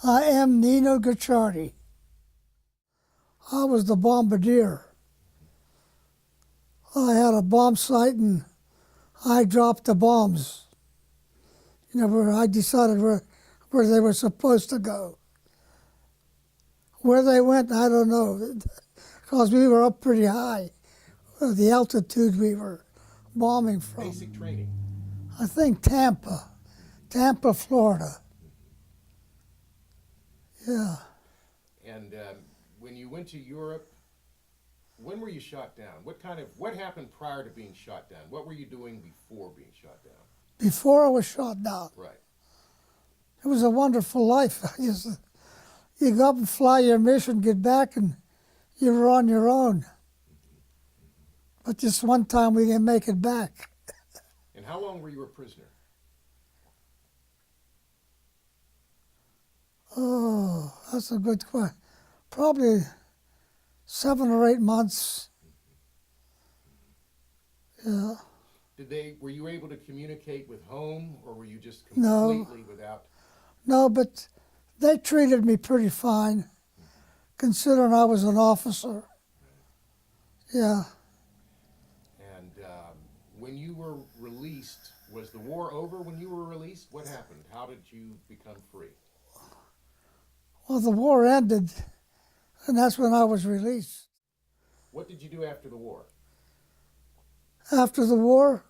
I am Nino Gucciardi. I was the bombardier. I had a bomb site and I dropped the bombs. You know, where I decided where they were supposed to go. Where they went, I don't know, because we were up pretty high. The altitude we were bombing from. Basic training. I think Tampa, Florida. Yeah. And when you went to Europe, when were you shot down? What happened prior to being shot down? What were you doing before being shot down? Before I was shot down. Right. It was a wonderful life. You go up and fly your mission, get back, and you were on your own. But just one time we didn't make it back. And how long were you a prisoner? Oh, that's a good question. Probably 7 or 8 months. Yeah. Were you able to communicate with home, or were you just No. completely without? No, but they treated me pretty fine, considering I was an officer. Yeah. And when you were released, was the war over when you were released? What happened? How did you become free? Well, the war ended, and that's when I was released. What did you do after the war? After the war,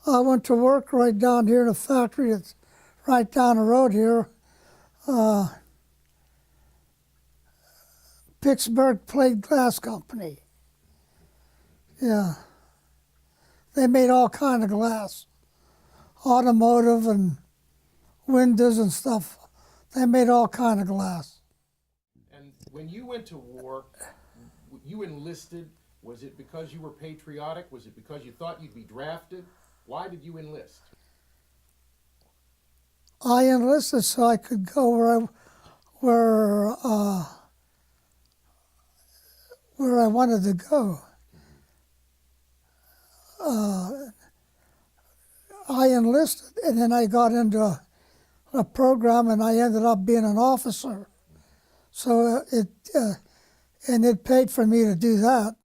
I went to work right down here in a factory that's right down the road here. Pittsburgh Plate Glass Company. Yeah. They made all kind of glass. Automotive and windows and stuff. They made all kind of glass. And when you went to war, you enlisted. Was it because you were patriotic? Was it because you thought you'd be drafted? Why did you enlist? I enlisted so I could go where I wanted to go. I enlisted, and then I got into a program, and I ended up being an officer. So it paid for me to do that.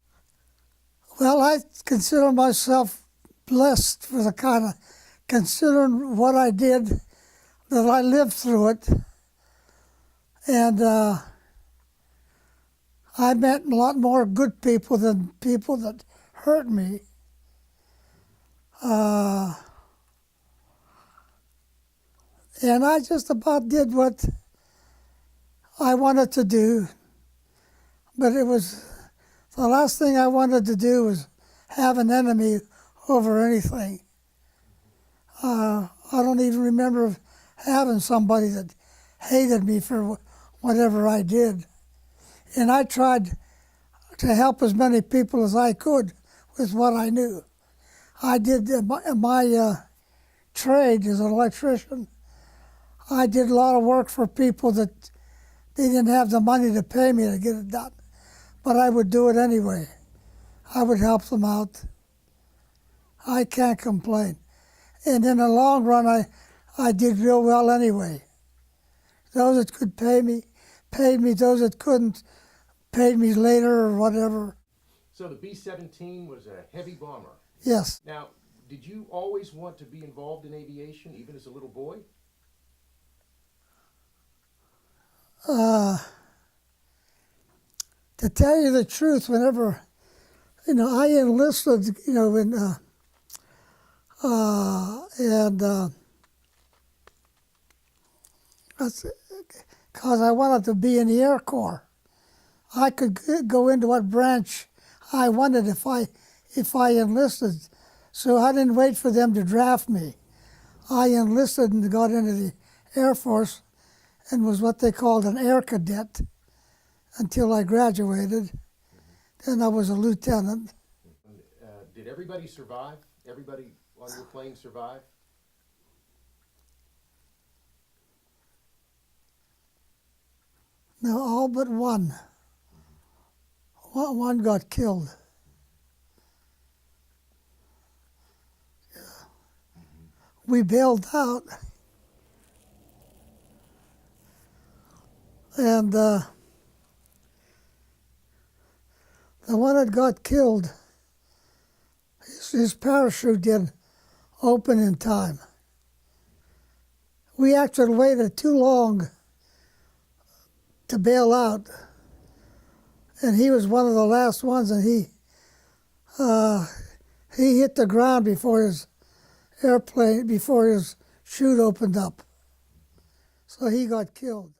Well, I consider myself blessed for the kind of, considering what I did, that I lived through it. And I met a lot more good people than people that hurt me. And I just about did what I wanted to do. But it was, the last thing I wanted to do was have an enemy over anything. I don't even remember having somebody that hated me for whatever I did. And I tried to help as many people as I could with what I knew. I did my trade as an electrician. I did a lot of work for people that they didn't have the money to pay me to get it done. But I would do it anyway. I would help them out. I can't complain. And in the long run, I did real well anyway. Those that could pay me, paid me. Those that couldn't, paid me later or whatever. So the B-17 was a heavy bomber. Yes. Now, did you always want to be involved in aviation, even as a little boy? To tell you the truth, whenever, I enlisted, that's because I wanted to be in the Air Corps. I could go into what branch I wanted if I enlisted. So I didn't wait for them to draft me. I enlisted and got into the Air Force and was what they called an air cadet until I graduated. Then I was a lieutenant. Did everybody survive? Everybody on your plane survive? No, all but one. One got killed. Yeah. We bailed out. And the one that got killed, his parachute didn't open in time. We actually waited too long to bail out, and he was one of the last ones, and he hit the ground before his chute opened up. So he got killed.